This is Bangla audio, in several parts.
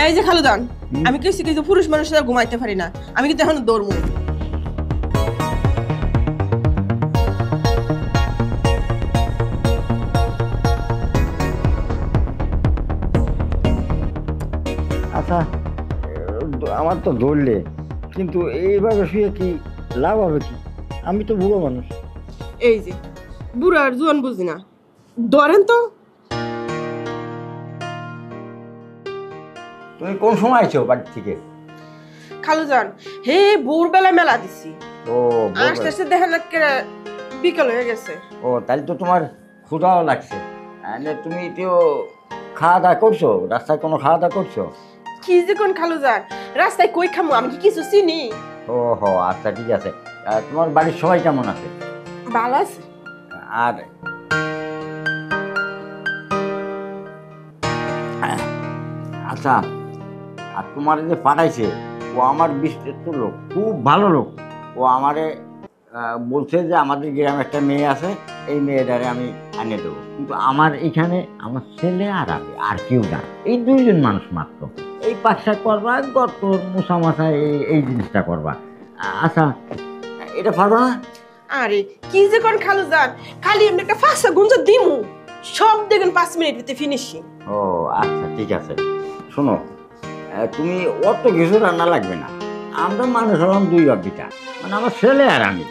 এই যে খালুদান, আমি কইছি কিন্তু পুরুষ মানুষরা ঘুমাইতে পারি না, আমি কিন্তু এখন দৌড়মু। আচ্ছা আমার তো ধরলে, কিন্তু এইভাবে শুয়ে কি লাভ হবে কি? আমি তো বুড়ো মানুষ। এই যে বুড়া আর জোয়ান বুঝি না, ধরেন তো। তুমি কোন সময় আইছো বাড়ি থেকে? খালুজান, হে ভোরবেলা মেলা দিছি। ও আস্তে আস্তে দেখেন বিকাল হয়ে গেছে। ও তাহলে তো তোমার ক্ষুধাও লাগছে। তুমি তো খাওয়া দাওয়া করছো? রাস্তায় কোনো খাওয়া দাওয়া করছো? কি যে কোন খালুজান, রাস্তায় কই খামু, আমি কি কিছু চিনি? ও হো, আচ্ছা ঠিক আছে। তোমার বাড়ির সবাই কেমন আছে? ভালো আছে। আর আচ্ছা, আর তোমার যে পাঠাইছে ও আমার বিশ্বস্ত লোক, খুব ভালো লোক। ও আমারে বলছে যে আমাদের গ্রামে একটা মেয়ে আছে, এই মেয়েটারে আমি আনিয়ে দেবো। কিন্তু আমার এখানে আমার ছেলে আর আমি, আর কেউ না, এই দুইজন মানুষ মাত্র। এই পাশা করবা, গত মুসা মাসা এই জিনিসটা করবা। আচ্ছা, এটা পারবা না? আরে কি যে কোন খালুজান, খালি এমনি একটা ফাঁসা গুঞ্জা দিমু, সব দেখেন 5 মিনিটে ফিনিশিং। ও আচ্ছা ঠিক আছে। শোনো, তুমি অত কিছু রান্না লাগবে না। আমরা মানুষ হলাম 2 বিটা, মানে আমার ছেলে আর আমি।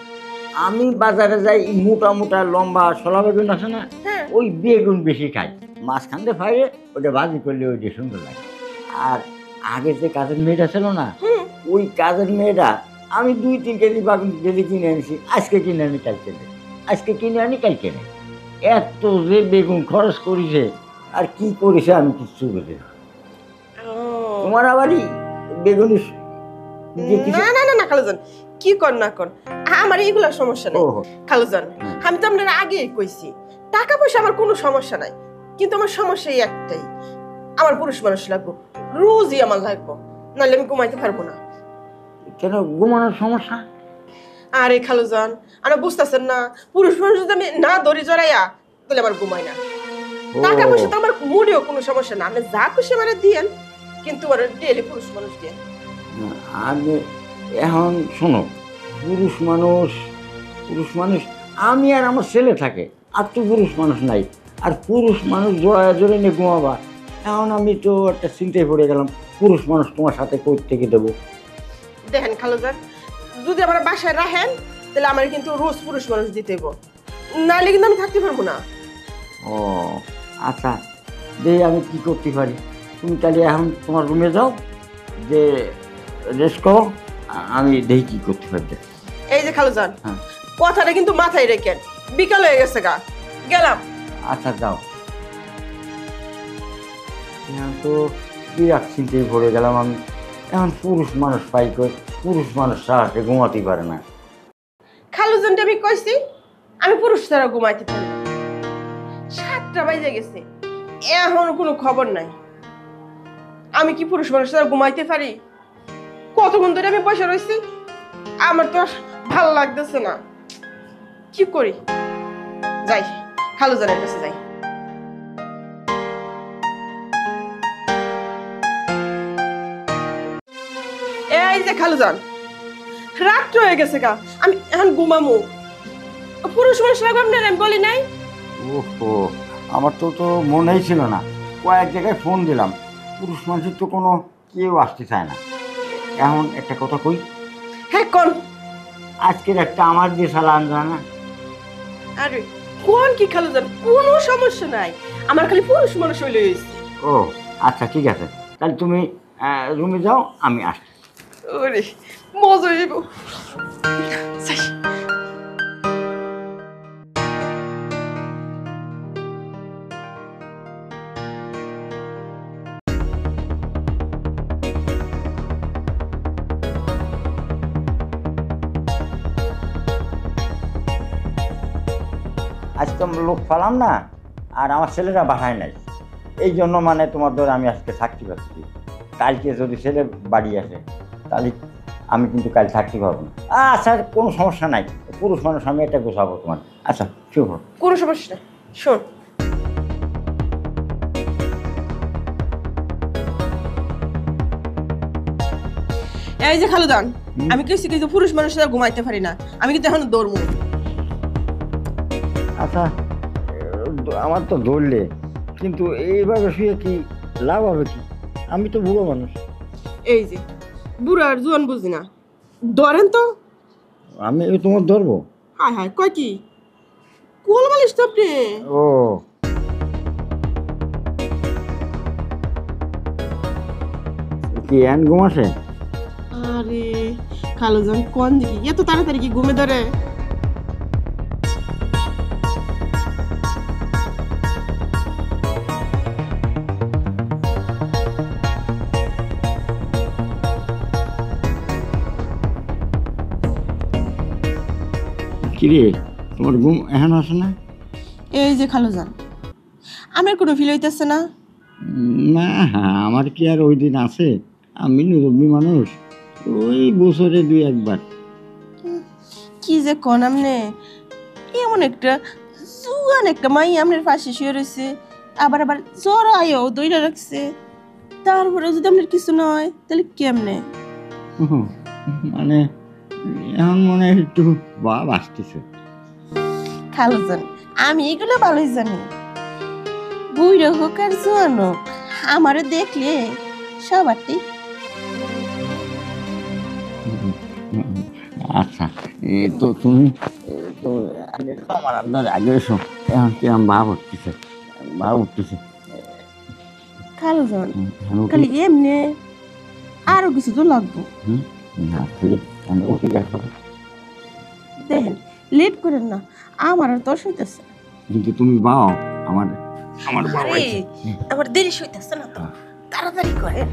আমি বাজারে যাই, মোটা মোটা লম্বা ছোলা বেগুন আছে না, ওই বেগুন বেশি খাই। মাঝখান দিয়ে ফাইরে ওটা ভাজি করলে ওইটা সুন্দর লাগে। আর আগে যে কাজের মেয়েটা ছিল না, ওই কাজের মেয়েটা আমি 2-3 কেজি বেগুন যদি কিনে এনেছি, আজকে কিনে আনি কালকে নেই, আজকে কিনে আনি কালকে নেই। এত যে বেগুন খরচ করেছে আর কি করেছে আমি কিচ্ছু বুঝি না। তোমার আবারই বেগুনি না না না না খালুজান, কি কর না কর, আমার এইগুলা সমস্যা নেই খালুজান। আমি তো আপনার আগেই কইছি, টাকা পয়সা আমার কোনো সমস্যা নাই, কিন্তু আমার সমস্যা একটাই, আমার পুরুষ মানুষ লাগবো, রোজই আমার লাগবো, নাহলে আমি ঘুমাইতে পারবো না। কেন ঘুমানোর সমস্যা? আরে খালুজান, আপনি বুঝতেছেন না, পুরুষ মানুষ যদি আমি না দড়ি জড়াইয়া, তাহলে আমার ঘুমাই না। টাকা পয়সা তো আমার মুডেও কোনো সমস্যা না, আপনি যা খুশি মানে দিয়েন, কিন্তু আমার ডেইলি পুরুষ মানুষ দিয়েন। আমি এখন শোনো, পুরুষ মানুষ আমি আর আমার ছেলে থাকে, আর তো পুরুষ মানুষ নাই। আর পুরুষ মানুষ জোড়া জোরে নিয়ে ঘুমাবা, এখন আমি তো একটা চিন্তায় পড়ে গেলাম, পুরুষ মানুষ তোমার সাথে কই থেকে দেবো? দেখেন খালুজান, যদি আমার বাসায় রাখেন, তাহলে আমার কিন্তু রোজ পুরুষ মানুষ দিতে হইব, নাহলে কিন্তু আমি থাকতে পারবো না। ও আচ্ছা, দেখি আমি কি করতে পারি। তুমি তাহলে এখন তোমার রুমে যাও, যে রেস্ট করো, আমি দেখি কি করতে পারি। এই যে খালুজান, কথাটা কিন্তু মাথায় রেখেন, বিকাল হয়ে গেছে গা, গেলাম। আচ্ছা যাও। এখন তো বিরাট চিন্তায় ভরে গেলাম আমি। এখন পুরুষ মানুষ পাই কই? পুরুষ মানুষ সারাতে ঘুমাতে পারে না। খালুজানটা আমি কইছি আমি পুরুষ ছাড়া ঘুমাইতে পারি না। 7টা বাজে গেছে, এখনো কোনো খবর নাই। আমি কি পুরুষ মানুষ ছাড়া ঘুমাইতে পারি? কতক্ষণ ধরে আমি বসে রয়েছি, আমার তো ভালো লাগতেছে না, কি করি? যাই খালুজানের কাছে যাই। এই যে খালুজান, রাত্র হয়ে গেছে গা, আমি এখন ঘুমামু। পুরুষ মানুষ লাগবে আপনার, আমি বলি নাই? ওহো, আমার তো মনেই ছিল না। কয়েক জায়গায় ফোন দিলাম, পুরুষ মানুষের তো কোনো কেউ আসতে চায় না। এখন একটা কথা কই? হ্যাঁ কোন? আজকের একটা আমার যে শালা আনজানা না। আরে কোন কি খালুজান, কোনো সমস্যা নাই, আমার খালি পুরুষ মানুষ হইলে হইছে। ও আচ্ছা ঠিক আছে, তাহলে তুমি রুমে যাও, আমি আসছি। ওরে মজা হইব। আজ তো লোক পালাম না, আর আমার ছেলেরা বাসায় নাই, এই জন্য মানে তোমার ধরে আমি আজকে থাকতে পারছি। কালকে যদি ছেলে বাড়ি আসে, তাহলে আমি কিন্তু কাল থাকতে পারবো না। আচ্ছা কোনো সমস্যা নাই, পুরুষ মানুষ আমি এটা গোছাবো তোমার। আচ্ছা শুভ, কোনো সমস্যা নাই। শোন, এই যে খালুদান, আমি কইছি কিন্তু পুরুষ মানুষরা ঘুমাইতে পারি না, আমি কিন্তু এখন দৌড়মু। আচ্ছা আমার তো ধরলে, কিন্তু এইভাবে শুয়ে কি লাভ হবে কি? আমি তো বুড়ো মানুষ। এই যে বুড়া আর জোয়ান বুঝি না, ধরেন তো। আমি তোমার ধরবো? হায় হায়, কয় কি কোল বালিশ তো আপনি। ও কি এন ঘুম আসে? আরে খালুজান কোন দিকে এত তাড়াতাড়ি কি ঘুমে ধরে? কিরে তোমার ঘুম এখন আসে না? এই যে খালুজান, আমার কোনো ফিল হইতেছে না। না আমার কি আর ওই দিন আছে? আমি মুরব্বী মানুষ, ওই বছরে দুই একবার। কি যে কোন আমনে, এমন একটা জুয়ান একটা মাই আমনের পাশে শুয়ে রয়েছে, আবার আবার জ্বর আয়ও দইরা রাখছে, তারপরে যদি আপনার কিছু নয় তাহলে কেমনে? মানে এখন মনে হয় একটু ভাব আসতেছে। খালুজান আমি এগুলো ভালোই জানি, বুড়ো হোক আর জোয়ান হোক, আমারে দেখলে সবারটাই। আচ্ছা তো তুমি তো আগে আমার আপনার আগে এসো, এখন কি আমার ভাব উঠতেছে, ভাব উঠতেছে। খালুজান খালি এমনি আরো কিছু তো লাগবো। না ঠিক আছে, দেখেন লেট করেন না, আমার আর দশ হইতেছে। কিন্তু তুমি বাও আমার আমার বাবা আমার দেরি হইতেছে না তো, তাড়াতাড়ি করেন।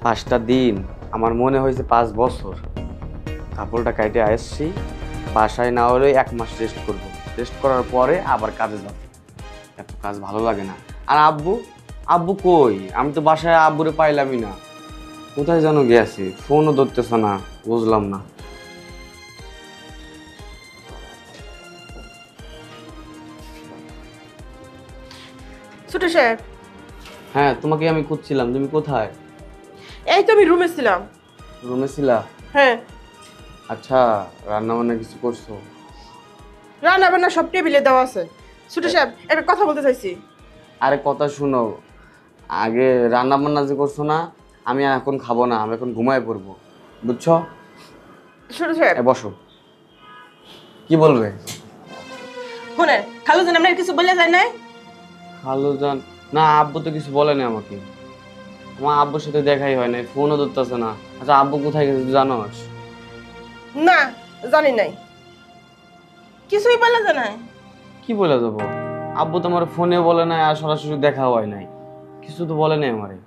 পাঁচটা দিন আমার মনে হয়েছে 5 বছর। কাপড়টা কাইটে আসছি, বাসায় না হলে 1 মাস রেস্ট করব, রেস্ট করার পরে আবার কাজে যাব। এত কাজ ভালো লাগে না। আর আব্বু আব্বু কই? আমি তো বাসায় আব্বুরে পাইলামই না, কোথায় যেন গেছে, ফোনও ধরতেছে না, বুঝলাম না। ছোট সাহেব। হ্যাঁ, তোমাকে আমি খুঁজছিলাম, তুমি কোথায়? এই তো আমি রুমে ছিলাম। রুমে ছিলা? হ্যাঁ। আচ্ছা, রান্না বান্না কিছু করছো? রান্না বান্না সব টেবিলে দেওয়া আছে। ছোট সাহেব একটা কথা বলতে চাইছি। আরে কথা শুনো, আগে রান্না বান্না যে করছো না, আমি এখন খাবো না, আমি এখন ঘুমায় পড়বো, বুঝছো? ছোট সাহেব বসো, কি বলবে? শুনে খালুজান আপনার কিছু বলে যায় নাই? খালুজান না, আব্বু তো কিছু বলেনি আমাকে, আমার আব্বুর সাথে দেখাই হয় নাই, ফোনও ধরতেছে না। আচ্ছা আব্বু কোথায় গেছে জানোস? না জানি নাই, কিছুই বলে যায় নাই। কি বলে যাবো? আব্বু তোমার ফোনে বলে নাই, আর সরাসরি দেখা হয় নাই, কিছু তো বলে নাই আমারে।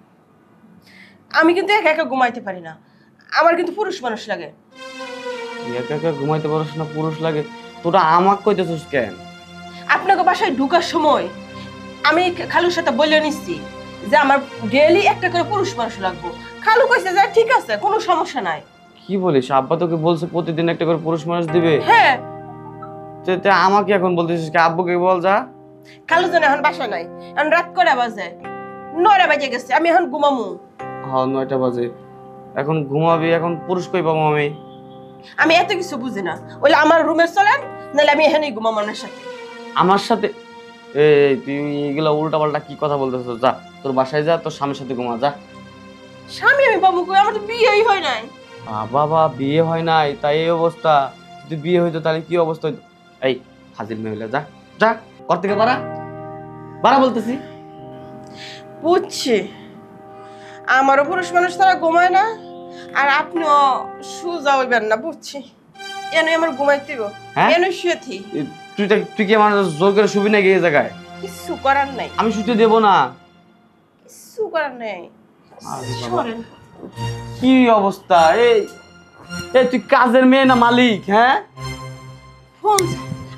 আমি কিন্তু একা একা ঘুমাইতে পারি না, আমার কিন্তু পুরুষ মানুষ লাগে। একা একা ঘুমাইতে পারছ না, পুরুষ লাগে? তোরা আমাকে কইতেছিস কেন? আপনাকে বাসায় ঢুকার সময় আমি খালুর সাথে বলে নিচ্ছি যে আমার ডেইলি একটা করে পুরুষ মানুষ লাগবো। খালু কইছে যে ঠিক আছে, কোনো সমস্যা নাই। কি বলিস? আব্বা তোকে বলছে প্রতিদিন একটা করে পুরুষ মানুষ দিবে? হ্যাঁ। আমাকে এখন বলতেছিস কি? আব্বুকে বল যা। খালু জানে এখন বাসায় নাই, এখন রাত করে বাজে 9টা বাজে গেছে, আমি এখন ঘুমামু। হ্যাঁ 9টা বাজে, এখন ঘুমাবি, এখন পুরুষ কই পাবো আমি? আমি এত কিছু বুঝি না, ওইলে আমার রুমে চলেন, নাহলে আমি এখানেই ঘুমাবো আপনার সাথে। আমার সাথে? এই তুই এগুলা উল্টা পাল্টা কি কথা বলতেছিস? যা তোর বাসায় যা, তোর স্বামীর সাথে ঘুমা যা। স্বামী আমি পাবো কই? আমার তো বিয়েই হয় নাই। বাবা বিয়ে হয় নাই তাই এই অবস্থা? যদি বিয়ে হইতো তাহলে কি অবস্থা হইতো? এই হাজির মহিলা, যা যা ঘর থেকে বাড়া, বাড়া বলতেছি। বুঝছি, আমারও পুরুষ মানুষ তারা ঘুমায় না, আর আপনিও সুজা হইবেন না, বুঝছি। এনে আমার ঘুমাইতে গো, এনে শুয়েছি। তুই কি আমার জোর করে শুবি নাকি এই জায়গায়? কিছু করার নাই, আমি শুতে দেবো না। কিছু করার নাই। কি অবস্থা? এই তুই কাজের মেয়ে না মালিক? হ্যাঁ ফোন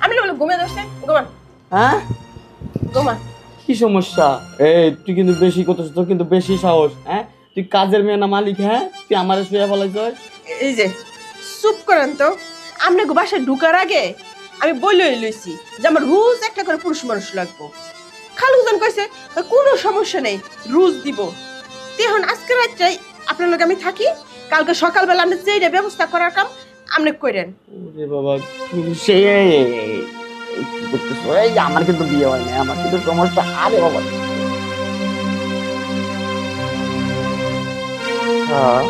আমি বলে ঘুমিয়ে দোষে ঘুমান। হ্যাঁ ঘুমান। কি সমস্যা? এই তুই কিন্তু বেশি করতেছিস, তোর কিন্তু বেশি সাহস। হ্যাঁ, তুই কাজের মেয়ে না মালিক? হ্যাঁ, তুই আমারে শুয়ে ফেলাইছস। এই যে চুপ করেন তো, আপনাকে বাসায় ঢুকার আগে আমি বলেই লইছি যে আমার রোজ একটা করে পুরুষ মানুষ লাগবো। খালুজান কইছে কোনো সমস্যা নেই, রোজ দিব। এখন আজকে রাত্রে আপনার লগে আমি থাকি, কালকে সকালবেলা আপনি যেইটা ব্যবস্থা করার কাম আপনি করেন। ওরে বাবা, তুই সে কি করতেছ? এই যে আমার কিন্তু বিয়ে হয় না, আমার কিন্তু সমস্যা। আরে বাবা, হ্যাঁ,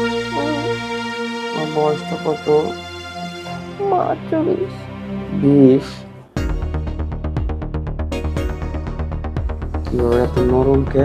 আমার বয়সটা কত? মাত্র 20। কিভাবে এত নরম কে?